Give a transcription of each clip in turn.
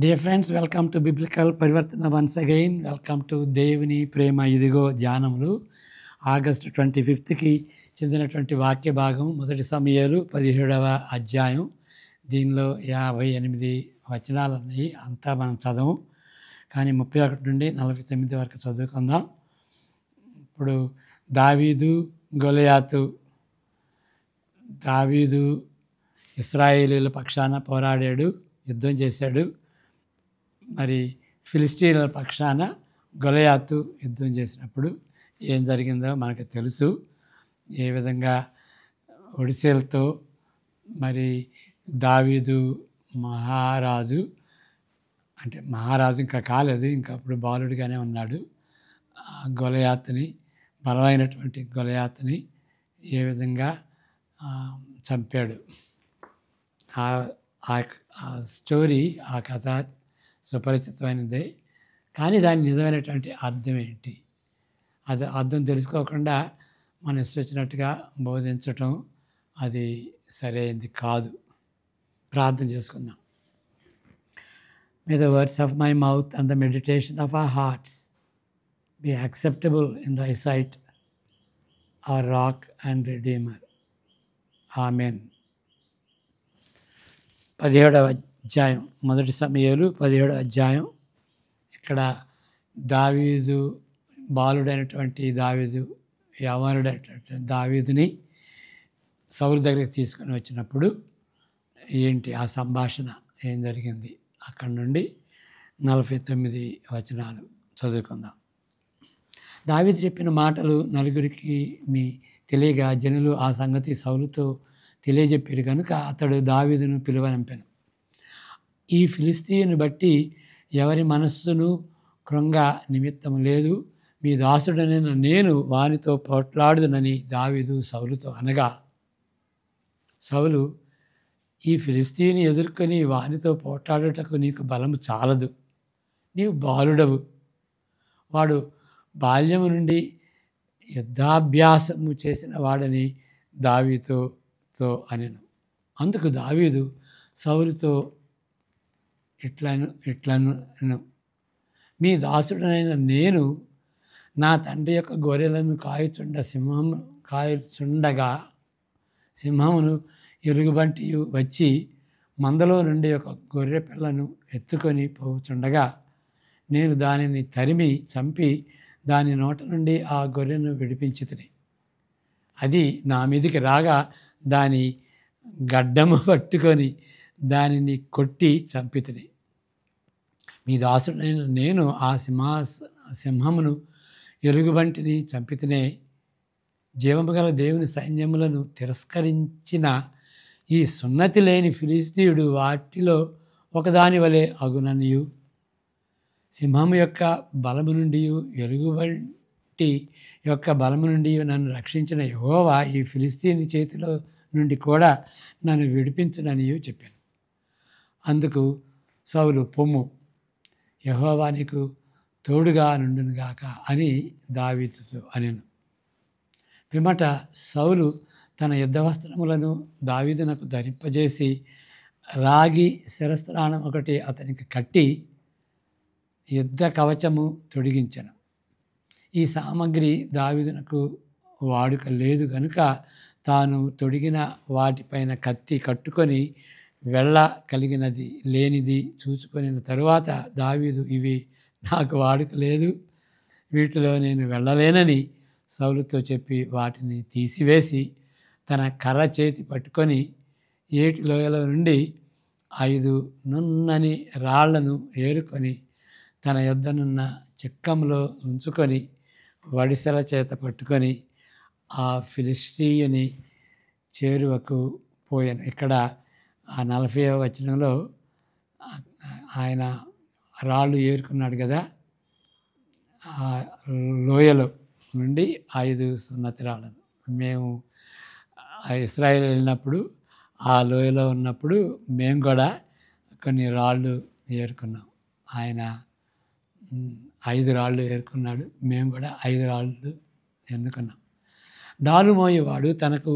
Dear friends, welcome to biblical పరివర్తన once again. Welcome to దేవుని ప్రేమ ఇదిగో ధ్యానములు. ఆగస్టు 25కి చెందినటువంటి వాక్య భాగం 1 సమూయేలు 17వ అధ్యాయం. దీనిలో 58 వచనాలు ఉన్నాయి. అంతా మనం చదవం, కానీ 31 నుండి 49 వరకు చదువుకుందాం. ఇప్పుడు దావీదు గొలియాతు. దావీదు ఇశ్రాయేలీల పక్షాన పోరాడాడు, యుద్ధం చేశాడు. మరి ఫిలిస్టీన్ల పక్షాన గొలియాతు యుద్ధం చేసినప్పుడు ఏం జరిగిందో మనకు తెలుసు. ఏ విధంగా ఒడిసెలతో మరి దావీదు మహారాజు, అంటే మహారాజు ఇంకా కాలేదు, ఇంకా అప్పుడు బాలుడిగానే ఉన్నాడు, గొలియాతుని, బలమైనటువంటి గొలియాతుని ఏ విధంగా చంపాడు. ఆ స్టోరీ, ఆ కథ సుపరిచితమైనదే. కానీ దాని నిజమైనటువంటి అర్థం ఏంటి, అది అర్థం తెలుసుకోకుండా మనం ఇష్టొచ్చినట్టుగా బోధించటం అది సరైనది కాదు. ప్రార్థన చేసుకుందాం. May the words of my mouth and the meditation of our hearts be acceptable in thy sight, our rock and redeemer. Amen. 17వ అధ్యాయం, 1 సమూయేలు 17వ అధ్యాయం. ఇక్కడ దావీదు, బాలుడైనటువంటి దావీదు, యవ్వనుడైనటువంటి దావీదుని సౌలు దగ్గరికి తీసుకొని వచ్చినప్పుడు ఏంటి ఆ సంభాషణ, ఏం జరిగింది, అక్కడి నుండి 49 వచనాలు చదువుకుందాం. దావీదు చెప్పిన మాటలు నలుగురికి తెలియగా జనులు ఆ సంగతి సౌలుతో తెలియజెప్పారు కనుక అతడు దావీదును పిలువనంపెను. ఈ ఫిలిస్తీయుని బట్టి ఎవరి మనస్సును కృంగ నిమిత్తం లేదు, మీ దాసుడనైన నేను వానితో పోట్లాడుదునని దావీదు సౌలుతో అనగా, సౌలు, ఈ ఫిలిస్తీయుని ఎదుర్కొని వానితో పోట్లాడుటకు నీకు బలము చాలదు, నీవు బాలుడవు. వాడు బాల్యము నుండి యుద్ధాభ్యాసము చేసిన వాడని దావీదుతో అనెను. అందుకు దావీదు సౌలుతో ఇట్లను, మీ దాసుడనైన నేను నా తండ్రి యొక్క గొర్రెలను కాయుచుండగా సింహమును ఎలుగుబంటి వచ్చి మందలో నుండి ఒక గొర్రె పిల్లను ఎత్తుకొని పోచుండగా నేను దానిని తరిమి చంపి దాని నోట నుండి ఆ గొర్రెను విడిపించితిని. అది నా మీదికి రాగా దాని గడ్డము పట్టుకొని దానిని కొట్టి చంపితిని. మీ దాసుడైన నేను ఆ సింహమును ఎలుగుబంటిని చంపితినే. జీవము గల దేవుని సైన్యములను తిరస్కరించిన ఈ సున్నతి లేని ఫిలిస్తీయుడు వాటిలో ఒకదాని వలె అగుననియు, సింహము యొక్క బలము నుండి ఎలుగుబంటి యొక్క బలము నుండి నన్ను రక్షించిన యెహోవా ఈ ఫిలిస్తీని చేతిలో నుండి కూడా నన్ను విడిపించుననియు చెప్పాను. అందుకు సౌలు, పొమ్ము, యెహోవా నీకు తోడుగా నుండునుగాక అని దావీదుతో అనెను. పిమ్మట సౌలు తన యుద్ధ వస్త్రములను దావీదునకు ధరింపజేసి రాగి శిరస్త్రాణం ఒకటి అతనికి కట్టి యుద్ధ కవచము తొడిగించెను. ఈ సామగ్రి దావీదునకు వాడుక లేదు గనుక తాను తొడిగిన వాటిపైన కత్తి కట్టుకొని వెళ్ళ కలిగినది లేనిది చూసుకొనిన తరువాత దావీదు, ఇవి నాకు వాడుక లేదు, వీటిలో నేను వెళ్ళలేనని సౌలుతో చెప్పి వాటిని తీసివేసి తన కర్ర చేతి పట్టుకొని ఏటి లోయలో నుండి 5 నున్నని రాళ్లను ఏరుకొని తన యొద్దనున్న చిక్కంలో ఉంచుకొని వడిసెల చేత పట్టుకొని ఆ ఫిలిస్తీయుని చేరువకు పోయాను. ఇక్కడ ఆ 40వ వచనంలో ఆయన రాళ్ళు ఏరుకున్నాడు కదా, ఆ లోయలో నుండి 5 సున్నతి రాళ్ళను. మేము ఇశ్రాయేల్ వెళ్ళినప్పుడు ఆ లోయలో ఉన్నప్పుడు మేము కూడా కొన్ని రాళ్ళు ఏరుకున్నాం. ఆయన 5 రాళ్ళు ఏరుకున్నాడు, మేము కూడా 5 రాళ్ళు ఎన్నుకున్నాం. డాలు మోయేవాడు తనకు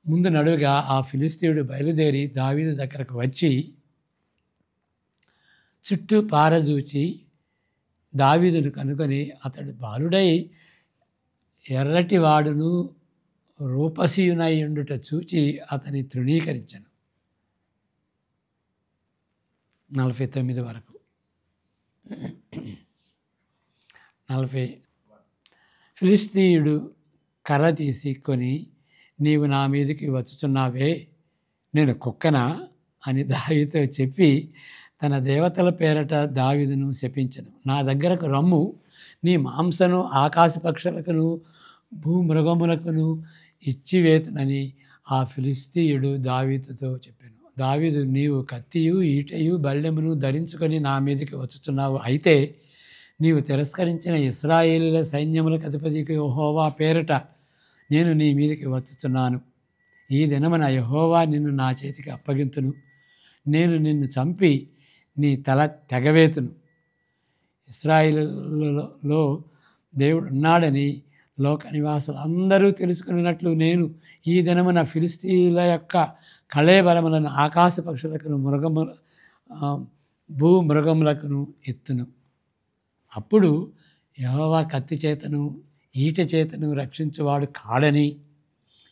ముందు నడువుగా ఆ ఫిలిస్తీయుడు బయలుదేరి దావీదు దగ్గరకు వచ్చి చుట్టూ పారజూచి దావీదును కనుగొని అతడు బాలుడై ఎర్రటి వాడును రూపసీయునై ఉండుట చూచి అతని తృణీకరించను. 49 వరకు. 40 ఫిలిష్తీయుడు కర్ర తీసుకొని, నీవు నా మీదకి వచ్చుచున్నావే, నేను కుక్కనా అని దావీదుతో చెప్పి తన దేవతల పేరట దావీదును శపించెను. నా దగ్గరకు రమ్ము, నీ మాంసను ఆకాశ పక్షులకును భూమృగములకును ఇచ్చివేతునని ఆ ఫిలిష్తీయుడు దావీదుతో చెప్పాను. దావీదు, నీవు కత్తియు ఈటెయు బల్లెమును ధరించుకొని నా మీదకి వచ్చుచున్నావు. అయితే నీవు తిరస్కరించిన ఇశ్రాయేలీల సైన్యములకు అధిపతికి యెహోవా పేరట నేను నీ మీదకి వచ్చుచున్నాను. ఈ దినమున యెహోవా నిన్ను నా చేతికి అప్పగింతును. నేను నిన్ను చంపి నీ తల తెగవేతును. ఇశ్రాయేలులో దేవుడు ఉన్నాడని లోక నివాసులు అందరూ తెలుసుకున్నట్లు నేను ఈ దినమున ఫిలిష్తీయుల యొక్క కళేబరములను ఆకాశ పక్షులకును భూమృగములకును ఎత్తును. అప్పుడు యెహోవా కత్తి చేతను ఈట చేతను రక్షించువాడు కాడని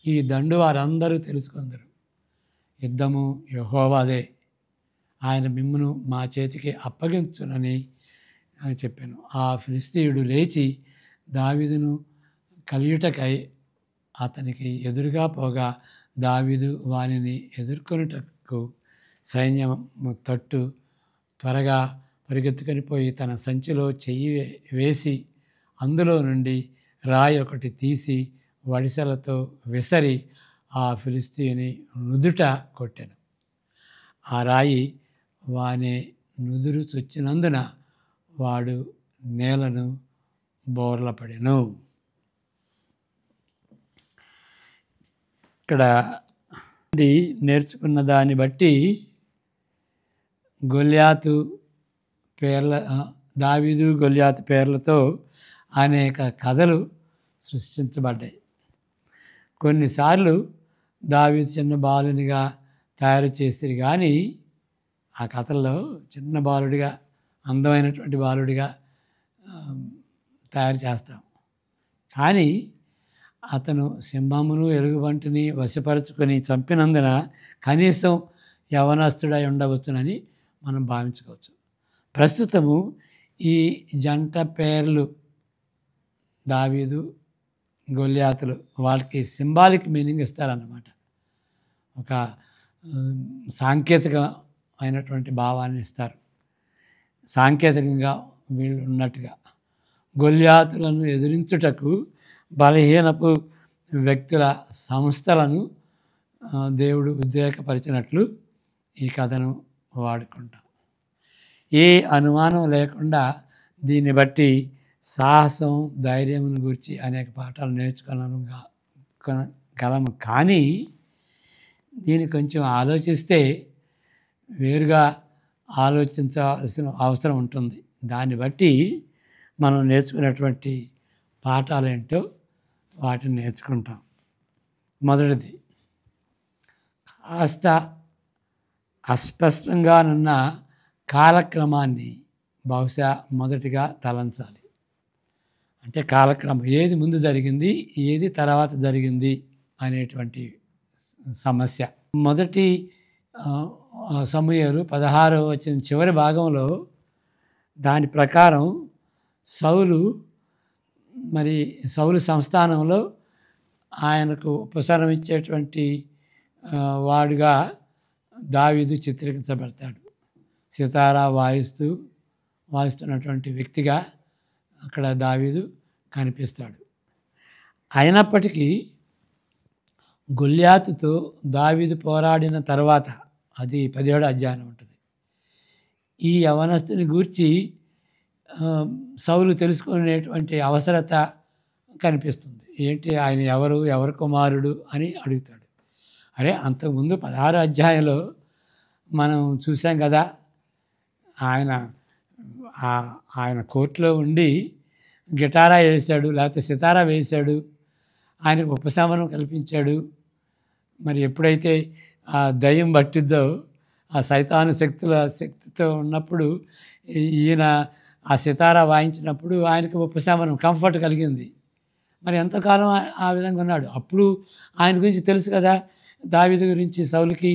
ఈ దండు వారందరూ తెలుసుకుందరు. యుద్ధము యెహోవాదే, ఆయన మిమ్మును మా చేతికి అప్పగించునని చెప్పాను. ఆ ఫిలిష్తీయుడు లేచి దావీదును కలియుటకై అతనికి ఎదురుగా పోగా దావీదు వానిని ఎదుర్కొనుటకు సైన్యము తట్టు త్వరగా పరిగెత్తుకొని పోయి తన సంచిలో చెయ్యి వేసి అందులో నుండి రాయి ఒకటి తీసి వడిసెలతో విసరి ఆ ఫిలిష్తీయుని నుదుట కొట్టెను. ఆ రాయి వాని నుదురు చొచ్చినందున వాడు నేలను బోర్లపడెను. ఇక్కడ నేర్చుకున్న దాన్ని బట్టి గొల్యాతు పేర్ల దావీదు గొల్యాతు పేర్లతో అనేక కథలు సృష్టించబడ్డాయి. కొన్నిసార్లు దావీదు చిన్న బాలునిగా తయారు చేస్తారు, కానీ ఆ కథల్లో చిన్న బాలుడిగా, అందమైనటువంటి బాలుడిగా తయారు చేస్తాం. కానీ అతను సింహమును ఎలుగుబంటిని వశపరుచుకొని చంపినందున కనీసం యవనస్తుడై ఉండవచ్చునని మనం భావించుకోవచ్చు. ప్రస్తుతము ఈ జంట పేర్లు దావీదు గొల్యాతులు వాళ్ళకి సింబాలిక్ మీనింగ్ ఇస్తారన్నమాట. ఒక సాంకేతికమైనటువంటి భావాన్ని ఇస్తారు. సాంకేతికంగా వీళ్ళు ఉన్నట్టుగా గొల్యాతులను ఎదిరించుటకు బలహీనపు వ్యక్తుల సంస్థలను దేవుడు ఉద్రేకపరిచినట్లు ఈ కథను వాడుకుంటాం. ఏ అనుమానం లేకుండా దీన్ని బట్టి సాహసం, ధైర్యమును గురించి అనేక పాఠాలు నేర్చుకోగలము. కానీ దీన్ని కొంచెం ఆలోచిస్తే వేరుగా ఆలోచించాల్సిన అవసరం ఉంటుంది. దాన్ని బట్టి మనం నేర్చుకునేటువంటి పాఠాలు ఏంటో వాటిని నేర్చుకుంటాం. మొదటిది, కాస్త అస్పష్టంగానున్న కాలక్రమాన్ని బహుశా మొదటిగా తలంచాలి. అంటే కాలక్రమం, ఏది ముందు జరిగింది, ఏది తర్వాత జరిగింది అనేటువంటి సమస్య. మొదటి సమూయేలు 16వ వచనం చివరి భాగంలో దాని ప్రకారం సౌలు సంస్థానంలో ఆయనకు ఉపసంహరించేటువంటి వాడుగా దావీదు చిత్రీకరించబడతాడు. సితారా వాయిస్తున్నటువంటి వ్యక్తిగా అక్కడ దావీదు కనిపిస్తాడు. అయినప్పటికీ గొల్యాతుతో దావీదు పోరాడిన తర్వాత, అది 17వ అధ్యాయం ఉంటుంది, ఈ యవనస్తుని గూర్చి సౌలు తెలుసుకునేటువంటి అవసరత కనిపిస్తుంది. ఏంటి, ఆయన ఎవరి కుమారుడు అని అడుగుతాడు. అరే, అంతకుముందు 16వ అధ్యాయంలో మనం చూసాం కదా, ఆయన కోర్టులో ఉండి గిటారా వేశాడు, లేకపోతే సితారా వేశాడు, ఆయనకు ఉపశమనం కల్పించాడు. మరి ఎప్పుడైతే ఆ దయ్యం పట్టిద్దో ఆ సైతాను శక్తితో ఉన్నప్పుడు ఈయన ఆ సితారా వాయించినప్పుడు ఆయనకి ఉపశమనం, కంఫర్ట్ కలిగింది. మరి ఎంతకాలం ఆ విధంగా ఉన్నాడు. అప్పుడు ఆయన గురించి తెలుసు కదా, దావీదు గురించి సౌలుకి.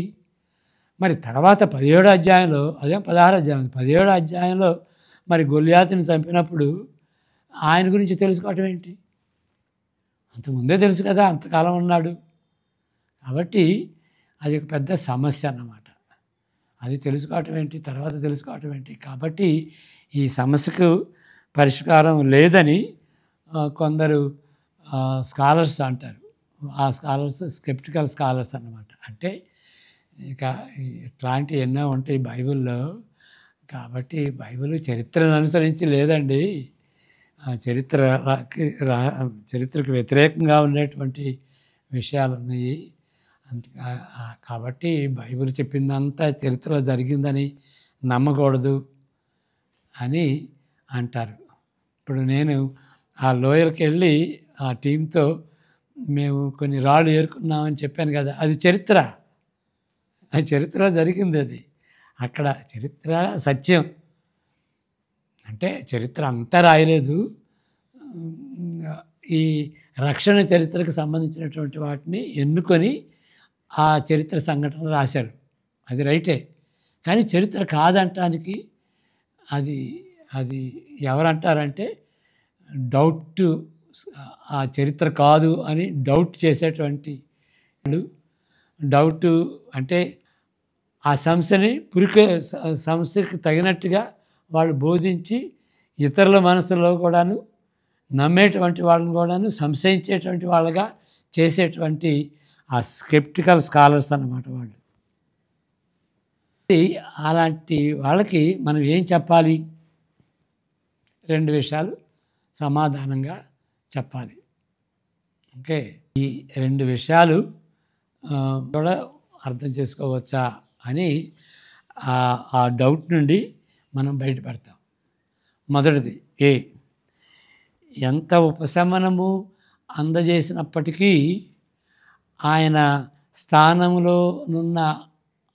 మరి తర్వాత 17వ అధ్యాయంలో, అదే 16 అధ్యాయం, 17వ అధ్యాయంలో మరి గొల్యాతుని చంపినప్పుడు ఆయన గురించి తెలుసుకోవటం ఏంటి? అంతకుముందే తెలుసు కదా, అంతకాలం ఉన్నాడు. కాబట్టి అది ఒక పెద్ద సమస్య అన్నమాట. అది తెలుసుకోవటం ఏంటి, తర్వాత తెలుసుకోవటం ఏంటి? కాబట్టి ఈ సమస్యకు పరిష్కారం లేదని కొందరు స్కాలర్స్ అంటారు. ఆ స్కాలర్స్ స్కెప్టికల్ స్కాలర్స్ అన్నమాట. అంటే ఇక ఇట్లాంటివి ఎన్నో ఉంటాయి బైబిల్లో. కాబట్టి బైబిల్ చరిత్రను అనుసరించి లేదండి. చరిత్రకు వ్యతిరేకంగా ఉండేటువంటి విషయాలు ఉన్నాయి. కాబట్టి బైబిల్ చెప్పిందంతా చరిత్రలో జరిగిందని నమ్మకూడదు అని అంటారు. ఇప్పుడు నేను ఆ లోయలకి వెళ్ళి ఆ టీంతో మేము కొన్ని రాళ్ళు ఏరుకున్నామని చెప్పాను కదా, అది చరిత్ర. అది చరిత్రలో జరిగింది. అది అక్కడ చరిత్ర సత్యం. అంటే చరిత్ర అంతా రాయలేదు. ఈ రక్షణ చరిత్రకు సంబంధించినటువంటి వాటిని ఎన్నుకొని ఆ చరిత్ర సంఘటన రాశారు. అది రైటే. కానీ చరిత్ర కాదంటానికి అది అది ఎవరంటారంటే డౌట్, ఆ చరిత్ర కాదు అని డౌట్ చేసేటువంటి డౌట్ అంటే ఆ సమస్యకి తగినట్టుగా వాళ్ళు బోధించి ఇతరుల మనసులో కూడాను నమ్మేటువంటి వాళ్ళని కూడాను సంశయించేటువంటి వాళ్ళగా చేసేటువంటి ఆ స్కెప్టికల్ స్కాలర్స్ అన్నమాట వాళ్ళు. అలాంటి వాళ్ళకి మనం ఏం చెప్పాలి? 2 విషయాలు సమాధానంగా చెప్పాలి. ఓకే, ఈ 2 విషయాలు కూడా అర్థం చేసుకోవచ్చా అని ఆ డౌట్ నుండి మనం బయటపడతాం. మొదటిది, ఎంత ఉపశమనము అందజేసినప్పటికీ ఆయన స్థానంలో నున్న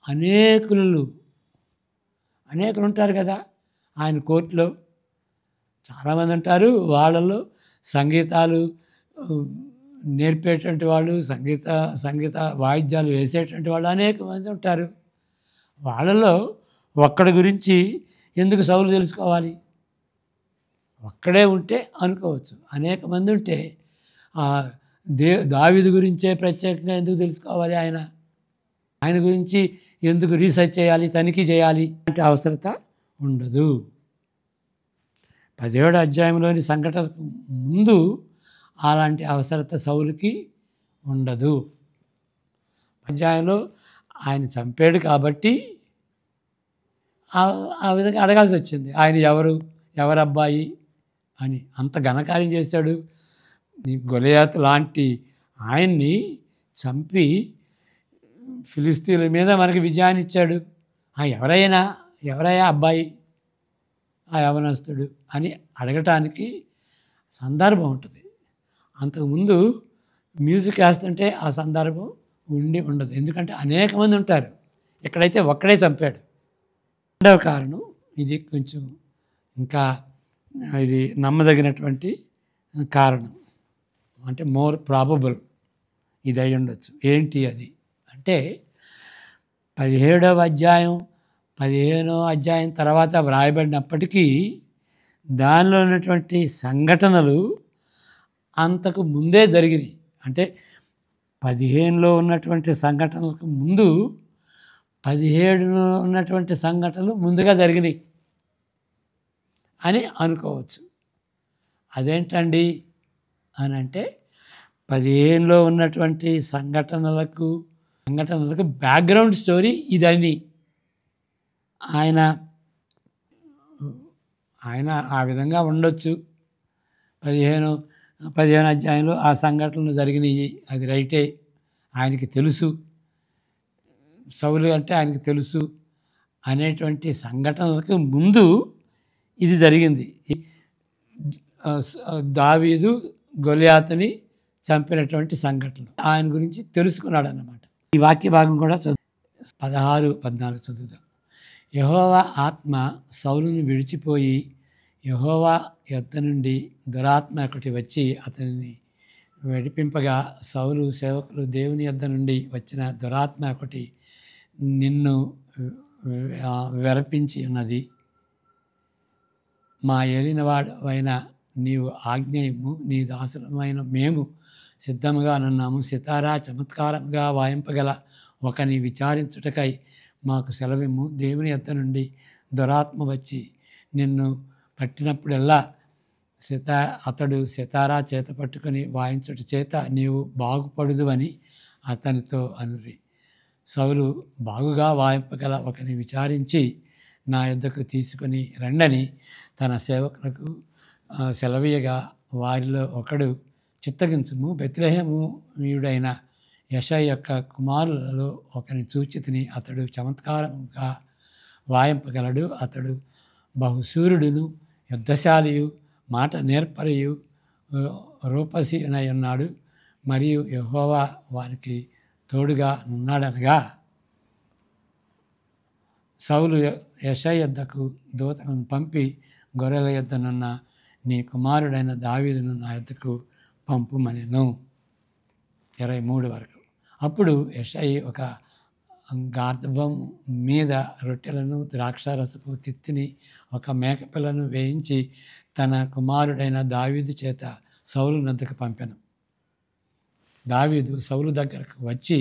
అనేకులు ఉంటారు కదా ఆయన కోర్టులో. చాలామంది ఉంటారు. వాళ్ళలో సంగీతాలు నేర్పేటువంటి వాళ్ళు, సంగీత వాయిద్యాలు వేసేటువంటి వాళ్ళు అనేక మంది ఉంటారు. వాళ్ళలో ఒక్కడి గురించి ఎందుకు సౌలు తెలుసుకోవాలి? ఒక్కడే ఉంటే అనుకోవచ్చు. అనేక మంది ఉంటే దావీదు గురించే ప్రత్యేకంగా ఎందుకు తెలుసుకోవాలి? ఆయన గురించి ఎందుకు రీసెర్చ్ చేయాలి, తనిఖీ చేయాలి అంటే అవసరత ఉండదు. 17వ అధ్యాయంలోని సంఘటనకు ముందు అలాంటి అవసరత సౌలుకి ఉండదు. అధ్యాయంలో ఆయన చంపాడు కాబట్టి ఆ విధంగా అడగాల్సి వచ్చింది. ఆయన ఎవరు అబ్బాయి అని. అంత ఘనకార్యం చేశాడు. గొలియాతు లాంటి ఆయన్ని చంపి ఫిలిస్తీన్ల మీద మనకి విజయాన్ని ఇచ్చాడు. ఎవరయ్యా అబ్బాయి, ఆ యవనస్తుడు అని అడగటానికి సందర్భం ఉంటుంది. అంతకుముందు మ్యూజిక్ వేస్తుంటే ఆ సందర్భం ఉండదు. ఎందుకంటే అనేక మంది ఉంటారు. ఇక్కడైతే ఒక్కడే చంపాడు. రెండవ కారణం, ఇది కొంచెం ఇంకా ఇది నమ్మదగినటువంటి కారణం, అంటే మోర్ ప్రాబబుల్ ఇది అయి ఉండొచ్చు. ఏంటి అది అంటే 17వ అధ్యాయం 15వ అధ్యాయం తర్వాత వ్రాయబడినప్పటికీ దానిలో ఉన్నటువంటి సంఘటనలు అంతకు ముందే జరిగినాయి. అంటే 15లో ఉన్నటువంటి సంఘటనలకు ముందు 17లో ఉన్నటువంటి సంఘటనలు ముందుగా జరిగినాయి అని అనుకోవచ్చు. అదేంటండి అని అంటే 15లో ఉన్నటువంటి సంఘటనలకు బ్యాక్గ్రౌండ్ స్టోరీ ఇదని. ఆయన ఆ విధంగా ఉండొచ్చు. 15 అధ్యాయంలో ఆ సంఘటనలు జరిగినాయి, అది రైటే. ఆయనకి తెలుసు, సౌలు అంటే ఆయనకి తెలుసు అనేటువంటి సంఘటనలకు ముందు ఇది జరిగింది. దావీదు గొలియాతుని చంపినటువంటి సంఘటన ఆయన గురించి తెలుసుకున్నాడు అన్నమాట. ఈ వాక్య భాగం కూడా 16, 14 చదువుదాం. యెహోవా ఆత్మ సౌలును విడిచిపోయి యెహోవా యొద్ద నుండి దురాత్మ ఒకటి వచ్చి అతనిని విడిపింపగా, సౌలు సేవకులు దేవుని యొద్ద నుండి వచ్చిన దురాత్మ ఒకటి నిన్ను వెరపించి ఉన్నది. మా ఏలినవాడవైన నీవు ఆజ్ఞ ఇమ్ము, నీ దాసులమైన మేము సిద్ధముగా నున్నాము. సితారా చమత్కారంగా వాయింపగల ఒకని విచారించుటకై మాకు సెలవిమ్ము. దేవుని యొద్ద నుండి దురాత్మ వచ్చి నిన్ను పట్టినప్పుడల్లా అతడు సితారా చేత పట్టుకొని వాయించుట చేత నీవు బాగుపడుదువని అతనితో అనురి. సౌలు బాగుగా వాయింపగల ఒకని విచారించి నా యొద్దకు తీసుకుని రండని తన సేవకులకు సెలవీయగా, వారిలో ఒకడు చిత్తగించుము, బెత్లెహేమీయుడైన యెషయి యొక్క కుమారులలో ఒకని చూచితిని, అతడు చమత్కారంగా వాయింపగలడు. అతడు బహుశూరుడును యుద్ధశాలియు మాట నేర్పరియు రూపసినై ఉన్నాడు. మరియు యెహోవా వారికి తోడుగా నున్నాడనగా, సౌలు యెషయి యొద్దకు దూతలను పంపి, గొర్రెల యొద్దనున్న నీ కుమారుడైన దావీదును నా యొద్దకు పంపుమనెను. 23 వరకు. అప్పుడు యెషయి ఒక గార్ధబం మీద రొట్టెలను ద్రాక్షారసపు తిత్తిని ఒక మేకపిల్లను వేయించి తన కుమారుడైన దావీదు చేత సౌలు నద్దకు పంపెను. దావీదు సౌలు దగ్గరకు వచ్చి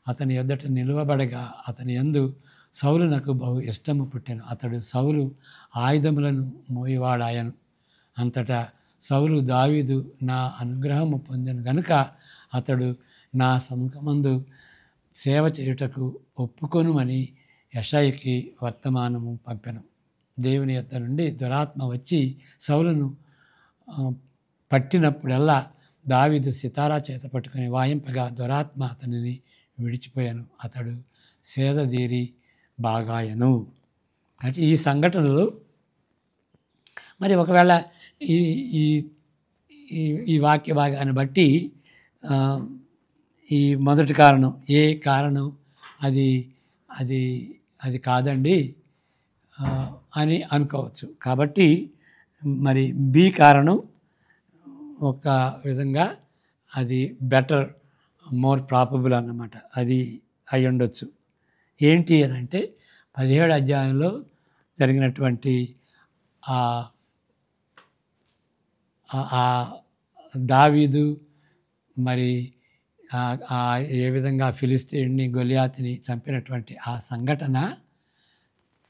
అతని యొద్దట నిలువబడగా, అతని యందు సౌలునకు బహు ఇష్టము పుట్టెను. అతడు సౌలు ఆయుధములను మోయివాడాయను. అంతటా సౌలు, దావీదు నా అనుగ్రహము పొందెను గనుక అతడు నా సముఖమందు సేవ చేయుటకు ఒప్పుకొనుమని యెషయికి వర్తమానము పంపెను. దేవుని యొద్ద నుండి దురాత్మ వచ్చి సౌలును పట్టినప్పుడల్లా దావీదు సితారా చేత పట్టుకొని వాయింపగా, దురాత్మ అతనిని విడిచిపోయాను. అతడు సేదదీరి బాగాయను. అంటే ఈ సంఘటనలు మరి ఒకవేళ ఈ ఈ ఈ వాక్య భాగాన్ని బట్టి ఈ మొదటి కారణం ఏ కారణం అది అది అది కాదండి అని అనుకోవచ్చు. కాబట్టి మరి బి కారణం ఒక విధంగా అది బెటర్, మోర్ ప్రాపబుల్ అన్నమాట. అది అయి ఉండొచ్చు. ఏంటి అని అంటే 17 అధ్యాయంలో జరిగినటువంటి దావీదు మరి ఏ విధంగా ఫిలిస్తీయుడిని గొలియాతుని చంపినటువంటి ఆ సంఘటన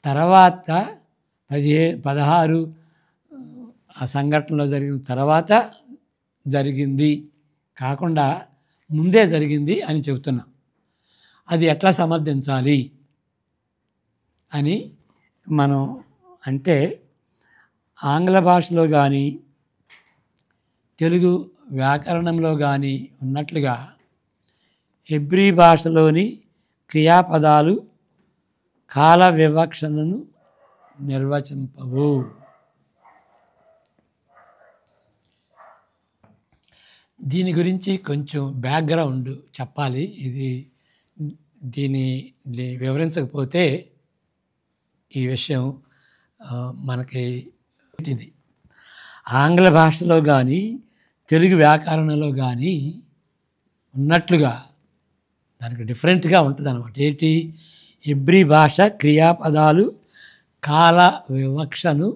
తర్వాత 16 ఆ సంఘటనలో జరిగిన తర్వాత జరిగింది కాకుండా ముందే జరిగింది అని చెబుతున్నాం. అది ఎట్లా సమర్థించాలి అని మనం అంటే ఆంగ్ల భాషలో కానీ తెలుగు వ్యాకరణంలో కానీ ఉన్నట్లుగా హెబ్రీ భాషలోని క్రియాపదాలు కాల వివక్షణను నిర్వచింపవు. దీని గురించి కొంచెం బ్యాక్గ్రౌండ్ చెప్పాలి. దీన్ని వివరించకపోతే ఈ విషయం మనకి ఇది ఆంగ్ల భాషలో కానీ తెలుగు వ్యాకరణంలో కానీ ఉన్నట్లుగా దానికి డిఫరెంట్గా ఉంటుంది అన్నమాట. ఏంటి? హెబ్రీ భాష క్రియాపదాలు కాల వివక్షను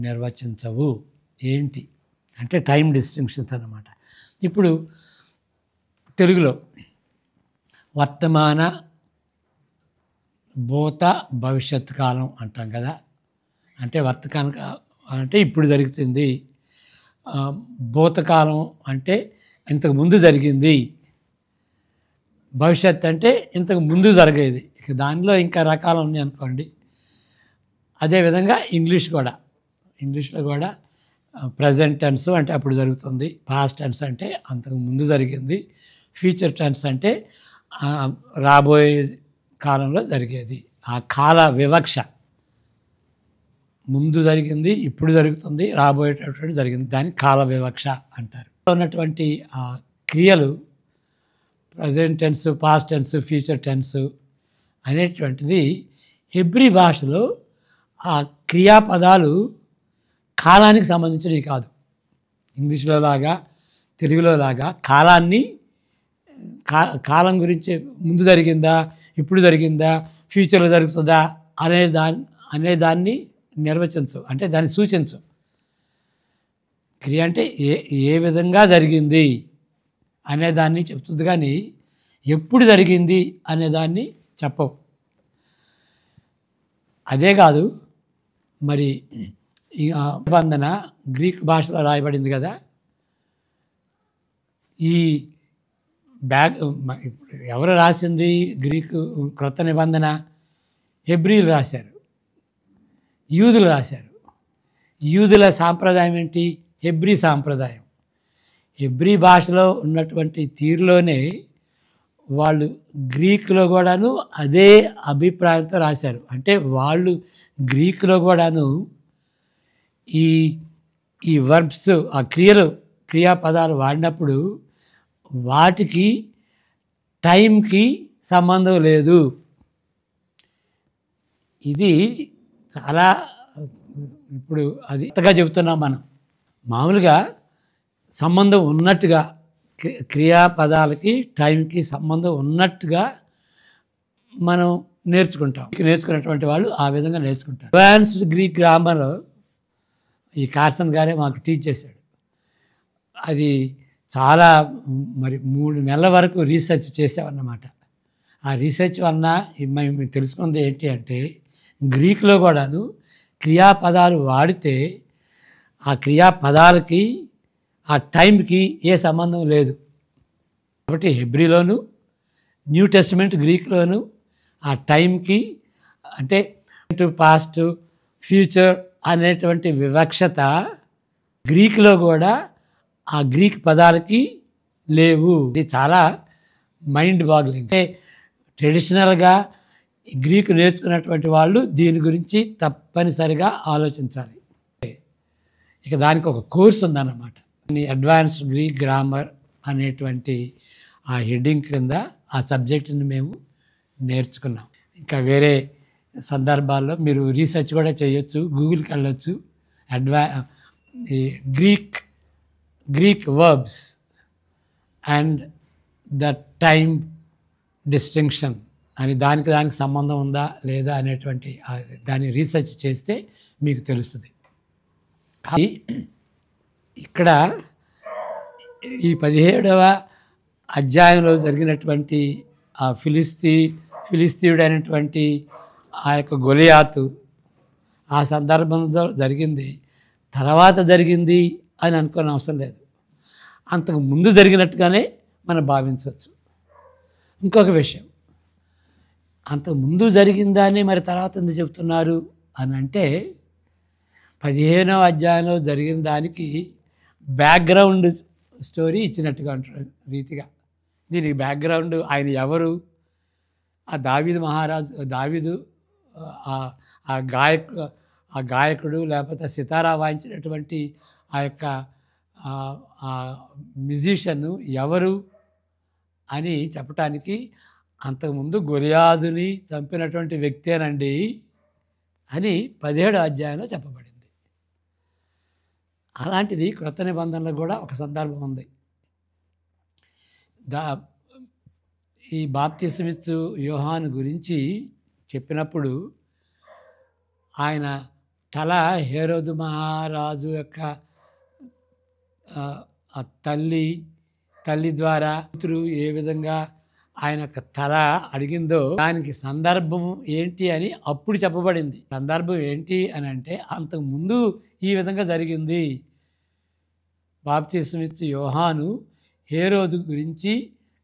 నిర్వచించవు. ఏంటి అంటే టైం డిస్టింక్షన్స్ అన్నమాట. ఇప్పుడు తెలుగులో వర్తమాన, భూత, భవిష్యత్ కాలం అంటాం కదా. అంటే వర్తమాన అంటే ఇప్పుడు జరుగుతుంది, భూతకాలం అంటే ఇంతకు ముందు జరిగింది, భవిష్యత్ అంటే ఇంతకు ముందు జరిగేది. ఇక దానిలో ఇంకా రకాలు ఉన్నాయి అనుకోండి. అదేవిధంగా ఇంగ్లీష్లో కూడా ప్రజెంట్ టెన్స్ అంటే అప్పుడు జరుగుతుంది, పాస్ట్ టెన్స్ అంటే అంతకు ముందు జరిగింది, ఫ్యూచర్ టెన్స్ అంటే రాబోయే కాలంలో జరిగేది. ఆ కాల వివక్ష ముందు జరిగింది, ఇప్పుడు జరుగుతుంది, రాబోయేటటువంటి జరిగింది, దాన్ని కాల వివక్ష అంటారు. ఉన్నటువంటి ఆ క్రియలు present tense, past tense, future tense అనేటువంటిది హెబ్రీ భాషలో ఆ క్రియాపదాలు కాలానికి సంబంధించినవి కాదు. ఇంగ్లీష్లో లాగా, తెలుగులో లాగా కాలాన్ని కాలం గురించి ముందు జరిగిందా, ఇప్పుడు జరిగిందా, ఫ్యూచర్లో జరుగుతుందా అనేదాన్ని నిర్వచించు, అంటే దాన్ని సూచించు. క్రియ అంటే ఏ విధంగా జరిగింది అనేదాన్ని చెప్తుంది, కానీ ఎప్పుడు జరిగింది అనేదాన్ని చెప్పవు. అదే కాదు, మరి నిబంధన గ్రీక్ భాషలో రాయబడింది కదా. ఈ ఎవరు రాసింది గ్రీకు క్రొత్త నిబంధన? హెబ్రీలు రాశారు, యూదులు రాశారు. యూదుల సాంప్రదాయం ఏంటి? హెబ్రీ సాంప్రదాయం. హెబ్రీ భాషలో ఉన్నటువంటి తీరులోనే వాళ్ళు గ్రీకులో కూడాను అదే అభిప్రాయంతో రాశారు. అంటే వాళ్ళు గ్రీకులో కూడాను ఈ వర్బ్స్, ఆ క్రియాపదాలు వాడినప్పుడు వాటికి టైంకి సంబంధం లేదు. ఇది చాలా ఇప్పుడు అది కొత్తగా చెబుతున్నాం మనం. మామూలుగా సంబంధం ఉన్నట్టుగా క్రియాపదాలకి టైంకి సంబంధం ఉన్నట్టుగా మనం నేర్చుకున్నటువంటి వాళ్ళు ఆ విధంగా నేర్చుకుంటారు. అడ్వాన్స్డ్ గ్రీక్ గ్రామర్ ఈ కార్సన్ గారే మాకు టీచ్ చేశాడు. అది చాలా మరి 3 నెలల వరకు రీసెర్చ్ చేసామన్నమాట. ఆ రీసెర్చ్ వలన మేము తెలుసుకున్నది ఏంటి అంటే, గ్రీకులో కూడాను క్రియాపదాలు వాడితే ఆ క్రియాపదాలకి ఆ టైంకి ఏ సంబంధం లేదు. కాబట్టి హెబ్రీలోను, న్యూ టెస్టిమెంట్ గ్రీక్లోను ఆ టైంకి, అంటే పాస్ట్, ఫ్యూచర్ అనేటువంటి వివక్షత గ్రీకులో కూడా ఆ గ్రీక్ పదాలకి లేవు. ఇది చాలా మైండ్ బాగ్లింగ్. అంటే ట్రెడిషనల్గా గ్రీకు నేర్చుకున్నటువంటి వాళ్ళు దీని గురించి తప్పనిసరిగా ఆలోచించాలి. ఇక దానికి ఒక కోర్స్ ఉందన్నమాట. అడ్వాన్స్డ్ గ్రీక్ గ్రామర్ అనేటువంటి ఆ హెడ్డింగ్ క్రింద ఆ సబ్జెక్టుని మేము నేర్చుకున్నాం. ఇంకా వేరే సందర్భాల్లో మీరు రీసెర్చ్ కూడా చేయొచ్చు, గూగుల్కి వెళ్ళొచ్చు. ఈ Greek verbs and the time distinction అని దానికి సంబంధం ఉందా లేదా అనేటువంటి దాన్ని రీసెర్చ్ చేస్తే మీకు తెలుస్తుంది. ఇక్కడ ఈ 17వ అధ్యాయంలో జరిగినటువంటి ఆ ఫిలిస్తీయుడైనటువంటి ఆ యొక్క గొలియాతు ఆ సందర్భంలో జరిగింది, తర్వాత జరిగింది అని అనుకోని అవసరం లేదు. అంతకు ముందు జరిగినట్టుగానే మనం భావించవచ్చు. ఇంకొక విషయం, అంతకు ముందు జరిగిందాన్ని మరి తర్వాత ఎందుకు చెప్తున్నారు అని అంటే, 15వ అధ్యాయంలో జరిగిన దానికి బ్యాక్గ్రౌండ్ స్టోరీ ఇచ్చినట్టుగా అంటారు రీతిగా. దీనికి బ్యాక్గ్రౌండ్ ఆయన ఎవరు, ఆ దావీదు ఆ గాయకుడు లేకపోతే సితారా వాయించినటువంటి ఆ యొక్క మ్యూజిషియన్ ఎవరు అని చెప్పటానికి, అంతకుముందు గొలియాదుని చంపినటువంటి వ్యక్తేనండి అని 17వ అధ్యాయంలో చెప్పబడింది. అలాంటిది క్రొత్త నిబంధనలో కూడా ఒక సందర్భం ఉంది. ఈ బాప్తిస్మిచ్చు యోహాను గురించి చెప్పినప్పుడు ఆయన తల హేరోదు మహారాజు యొక్క తల్లి ద్వారా కూతురు ఏ విధంగా ఆయన యొక్క తల అడిగిందో దానికి సందర్భం ఏంటి అని అప్పుడు చెప్పబడింది. సందర్భం ఏంటి అని అంటే, అంతకుముందు ఈ విధంగా జరిగింది. బాప్తిస్మిచ్చు యోహాను హేరోదు గురించి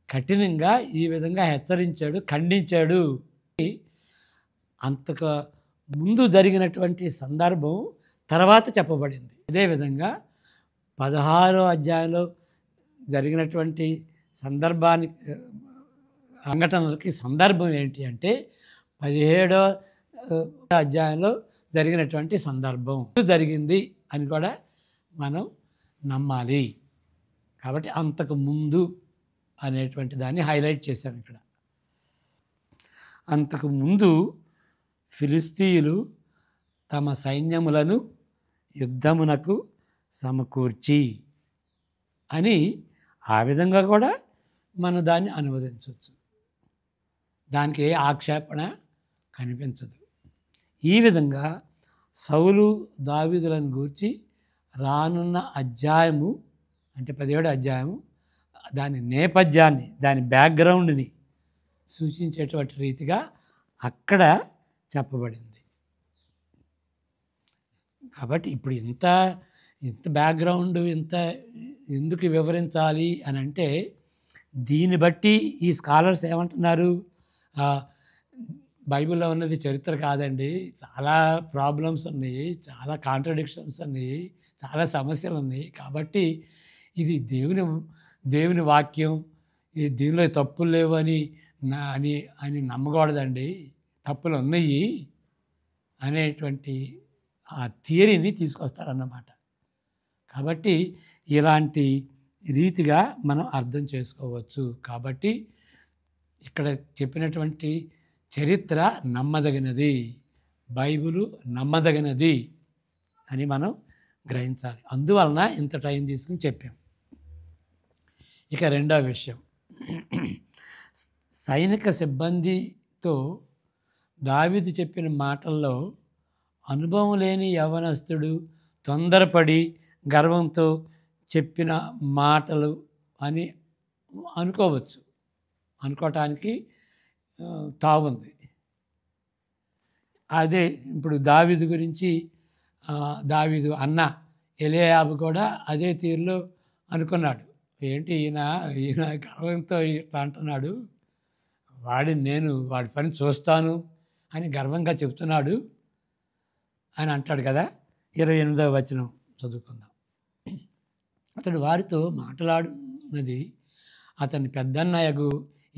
కఠినంగా ఈ విధంగా హెచ్చరించాడు, ఖండించాడు. అంతకు ముందు జరిగినటువంటి సందర్భం తర్వాత చెప్పబడింది. అదేవిధంగా 16వ అధ్యాయంలో జరిగినటువంటి సంఘటనలకి సందర్భం ఏంటి అంటే, 17వ అధ్యాయంలో జరిగినటువంటి సందర్భం జరిగింది అని కూడా మనం నమ్మాలి. కాబట్టి అంతకు ముందు అనేటువంటి దాన్ని హైలైట్ చేశాం ఇక్కడ. అంతకు ముందు ఫిలిస్తీయులు తమ సైన్యములను యుద్ధమునకు సమకూర్చి అని ఆ విధంగా కూడా మనం దాన్ని అనువదించవచ్చు. దానికి ఏ ఆక్షేపణ కనిపించదు. ఈ విధంగా సౌలు దావీదులను గూర్చి రానున్న అధ్యాయము అంటే 17వ అధ్యాయము దాని నేపథ్యాన్ని, దాని బ్యాక్గ్రౌండ్ని సూచించేటువంటి రీతిగా అక్కడ చెప్పబడింది. కాబట్టి ఇప్పుడు ఇంత బ్యాక్గ్రౌండ్ ఎందుకు వివరించాలి అని అంటే, దీన్ని బట్టి ఈ స్కాలర్స్ ఏమంటున్నారు, బైబిల్లో ఉన్నది చరిత్ర కాదండి, చాలా ప్రాబ్లమ్స్ ఉన్నాయి, చాలా కాంట్రడిక్షన్స్ ఉన్నాయి, చాలా సమస్యలు ఉన్నాయి, కాబట్టి ఇది దేవుని వాక్యం, దీనిలో తప్పులు లేవు అని నమ్మకూడదండి, తప్పులు ఉన్నాయి అనేటువంటి ఆ థియరీని తీసుకొస్తారన్నమాట. కాబట్టి ఇలాంటి రీతిగా మనం అర్థం చేసుకోవచ్చు. కాబట్టి ఇక్కడ చెప్పినటువంటి చరిత్ర నమ్మదగినది, బైబిలు నమ్మదగినది అని మనం గ్రహించాలి. అందువలన ఇంత టైం తీసుకుని చెప్పాం. ఇక రెండవ విషయం, సైనిక సిబ్బందితో దావీదు చెప్పిన మాటల్లో అనుభవం లేని యవనస్తుడు తొందరపడి గర్వంతో చెప్పిన మాటలు అని అనుకోవటానికి తావుంది. అదే ఇప్పుడు దావీదు గురించి దావీదు అన్న ఎలీయాబు కూడా అదే తీరులో అనుకున్నాడు. ఏంటి ఈయన గర్వంతో ఇట్లా అంటున్నాడు, వాడి పని చూస్తాను అని గర్వంగా చెప్తున్నాడు అని అంటాడు కదా. 28వ వచనం చదువుకుందాం. అతడు వారితో మాట్లాడినది అతని పెద్దన్నయగు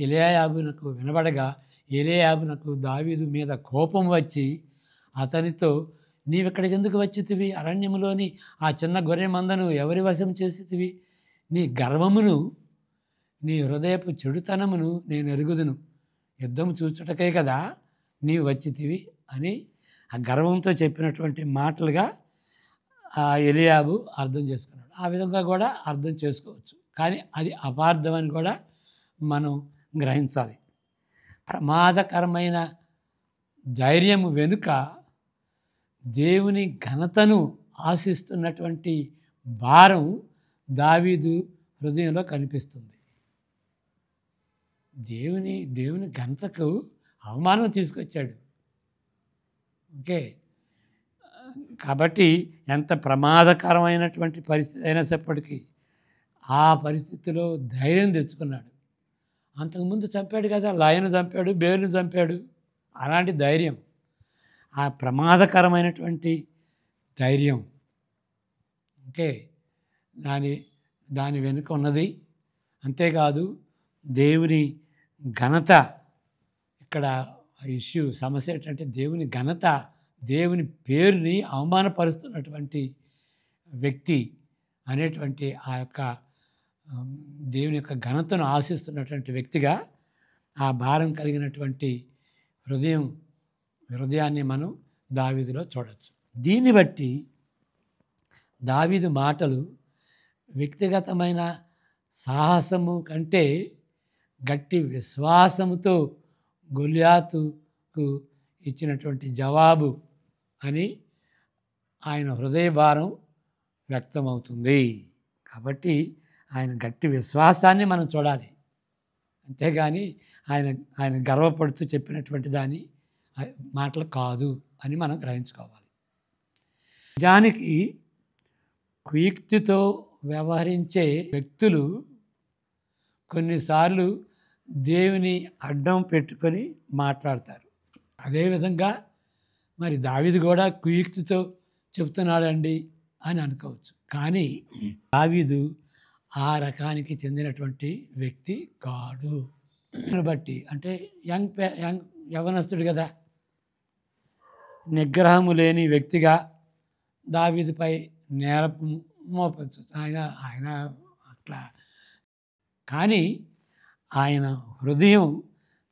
ఎలీయాబునకు వినబడగా, ఎలీయాబునకు దావీదు మీద కోపం వచ్చి అతనితో, నీవెక్కడికి ఎందుకు వచ్చితివి? అరణ్యములోని ఆ చిన్న గొర్రె మందను ఎవరి వశం చేసితివి? నీ గర్వమును, నీ హృదయపు చెడుతనమును నేను ఎరుగుదును. యుద్ధం చూచుటకే కదా నీవు వచ్చితివి అని ఆ గర్వంతో చెప్పినటువంటి మాటలుగా ఆ ఎలీయాబు అర్థం చేసుకున్నాడు. ఆ విధంగా కూడా అర్థం చేసుకోవచ్చు, కానీ అది అపార్థం అని కూడా మనం గ్రహించాలి. ప్రమాదకరమైన ధైర్యం వెనుక దేవుని ఘనతను ఆశిస్తున్నటువంటి భారం దావీదు హృదయంలో కనిపిస్తుంది. దేవుని ఘనతకు అవమానం తీసుకొచ్చాడు. ఓకే, కాబట్టి ఎంత ప్రమాదకరమైనటువంటి పరిస్థితి అయినప్పటికీ ఆ పరిస్థితిలో ధైర్యం తెచ్చుకున్నాడు. అంతకుముందు చంపాడు కదా, లయను చంపాడు, బేరును చంపాడు. అలాంటి ధైర్యం, ఆ ప్రమాదకరమైనటువంటి ధైర్యం, ఓకే, దాని వెనుక ఉన్నది. అంతేకాదు దేవుని ఘనత, ఇక్కడ సమస్య ఏంటంటే దేవుని ఘనత, దేవుని పేరుని అవమానపరుస్తున్నటువంటి వ్యక్తి అనేటువంటి ఆ యొక్క దేవుని యొక్క ఘనతను ఆశిస్తున్నటువంటి వ్యక్తిగా ఆ భారం కలిగినటువంటి హృదయాన్ని మనం దావీదులో చూడవచ్చు. దీన్ని బట్టి దావీదు మాటలు వ్యక్తిగతమైన సాహసము కంటే గట్టి విశ్వాసముతో గొల్యాతుకు ఇచ్చినటువంటి జవాబు అని ఆయన హృదయ భారం వ్యక్తమవుతుంది. కాబట్టి ఆయన గట్టి విశ్వాసాన్ని మనం చూడాలి, అంతేగాని ఆయన గర్వపడుతూ చెప్పినటువంటి మాటలు కాదు అని మనం గ్రహించుకోవాలి. నిజానికి కుయుక్తితో వ్యవహరించే వ్యక్తులు కొన్నిసార్లు దేవుని అడ్డం పెట్టుకొని మాట్లాడతారు. అదేవిధంగా మరి దావీదు కూడా కుయుక్తితో చెప్తున్నాడండి అని అనుకోవచ్చు, కానీ దావీదు ఆ రకానికి చెందినటువంటి వ్యక్తి కాడు. బట్టి అంటే యవనస్తుడు కదా, నిగ్రహము లేని వ్యక్తిగా దావీదుపై నేరపు మోపచ్చు ఆయన అట్లా. కానీ ఆయన హృదయం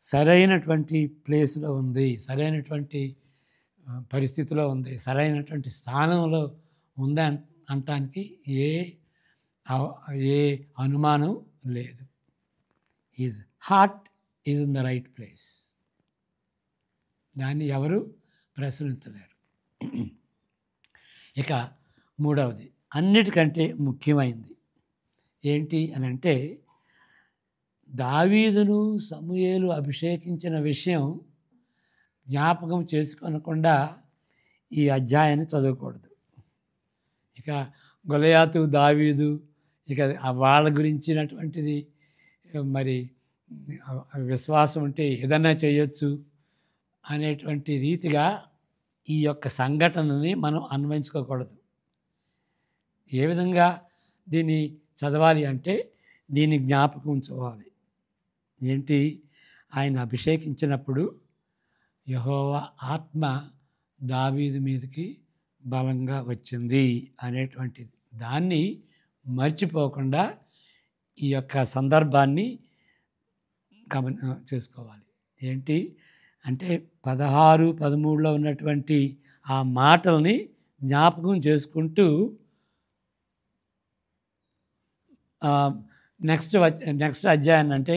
సరైనటువంటి ప్లేస్లో ఉంది, సరైనటువంటి పరిస్థితిలో ఉంది, సరైనటువంటి స్థానంలో ఉంది అనటానికి ఏ అనుమానం లేదు. His heart is in the right place. దాన్ని ఎవరు ప్రశ్నించలేరు. ఇక మూడవది, అన్నిటికంటే ముఖ్యమైనది ఏంటి అని అంటే, దావీదును సమూయేలు అభిషేకించిన విషయం జ్ఞాపకం చేసుకోనకుండా ఈ అధ్యాయాన్ని చదవకూడదు. ఇక గొలియాతు, దావీదు, ఇక వాళ్ళ గురించినటువంటిది, మరి విశ్వాసం ఉంటే ఏదన్నా చేయొచ్చు అనేటువంటి రీతిగా ఈ యొక్క సంఘటనని మనం అన్వయించుకోకూడదు. ఏ విధంగా దీన్ని చదవాలి అంటే, దీన్ని జ్ఞాపకం ఉంచుకోవాలి. ఏంటి? ఆయన అభిషేకించినప్పుడు యెహోవా ఆత్మ దావీదు మీదకి బలంగా వచ్చింది అనేటువంటిది, దాన్ని మర్చిపోకుండా ఈ యొక్క సందర్భాన్ని చేసుకోవాలి. ఏంటి అంటే 16, 13లో ఉన్నటువంటి ఆ మాటల్ని జ్ఞాపకం చేసుకుంటూ నెక్స్ట్ అధ్యాయాన్ని అంటే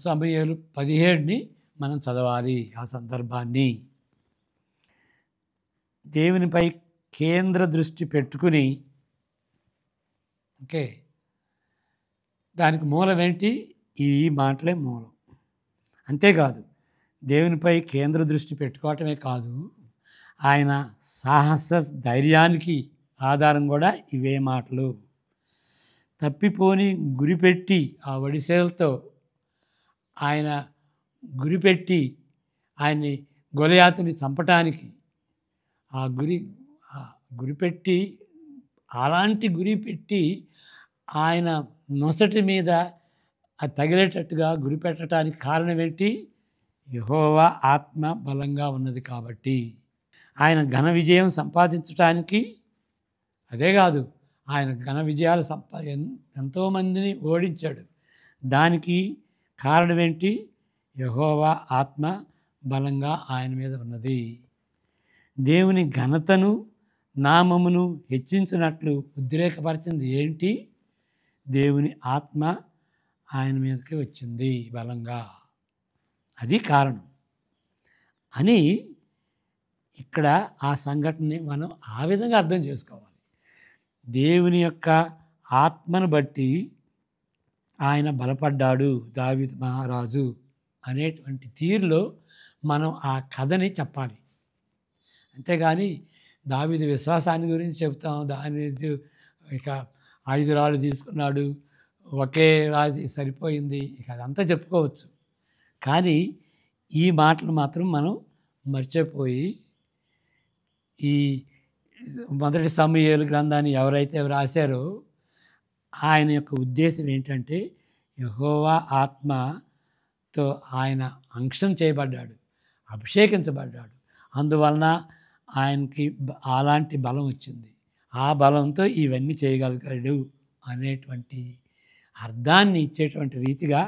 సమూయేలు 17ని మనం చదవాలి. ఆ సందర్భాన్ని దేవునిపై కేంద్ర దృష్టి పెట్టుకుని, ఓకే, దానికి మూలం ఏంటి? ఈ మాటలే మూలం. అంతేకాదు, దేవునిపై కేంద్ర దృష్టి పెట్టుకోవటమే కాదు, ఆయన సాహస ధైర్యానికి ఆధారం కూడా ఇవే మాటలు. తప్పిపోని గురిపెట్టి ఆ వడిసేలతో ఆయన గురిపెట్టి ఆయన్ని గొలియాతుని చంపటానికి గురిపెట్టి అలాంటి గురిపెట్టి ఆయన నొసటి మీద అది తగిలేటట్టుగా గురిపెట్టడానికి కారణం ఏంటి? యెహోవా ఆత్మ బలంగా ఉన్నది కాబట్టి. ఆయన ఘన విజయం సంపాదించటానికి, అదే కాదు, ఆయన ఘన విజయాలు ఎంతోమందిని ఓడించాడు. దానికి కారణం ఏంటి? యెహోవా ఆత్మ బలంగా ఆయన మీద ఉన్నది. దేవుని ఘనతను, నామమును హెచ్చించినట్లు ఉద్రేకపరిచింది ఏంటి? దేవుని ఆత్మ ఆయన మీదకి వచ్చింది బలంగా. అది కారణం అని ఇక్కడ ఆ సంఘటనని మనం ఆ విధంగా అర్థం చేసుకోవాలి. దేవుని యొక్క ఆత్మను బట్టి ఆయన బలపడ్డాడు దావీదు మహారాజు అనేటువంటి తీరులో మనం ఆ కథని చెప్పాలి. అంతేగాని దావీదు విశ్వాసాన్ని గురించి చెప్తాం, దాని ఇక 5 రాళ్ళు తీసుకున్నాడు, ఒకే రాజు సరిపోయింది, ఇక అదంతా చెప్పుకోవచ్చు. కానీ ఈ మాటలు మాత్రం మనం మర్చిపోయి, ఈ మొదటి సమూయేలు గ్రంథాన్ని ఎవరైతే రాశారో ఆయన యొక్క ఉద్దేశం ఏంటంటే, యెహోవా ఆత్మతో ఆయన అంశం చేయబడ్డాడు, అభిషేకించబడ్డాడు, అందువలన ఆయనకి అలాంటి బలం వచ్చింది, ఆ బలంతో ఇవన్నీ చేయగలిగాడు అనేటువంటి అర్థాన్ని ఇచ్చేటువంటి రీతిగా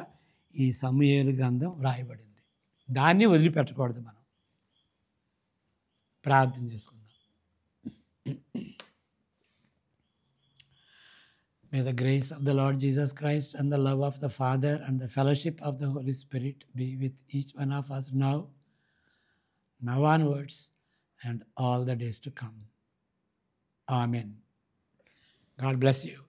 ఈ సమూయేలు గ్రంథం రాయబడింది. దాన్ని వదిలిపెట్టకూడదు. మనం ప్రార్థన చేసుకుందాం. May the grace of the Lord Jesus Christ and the love of the Father and the fellowship of the Holy Spirit be with each one of us now onwards, and all the days to come. Amen. God bless you.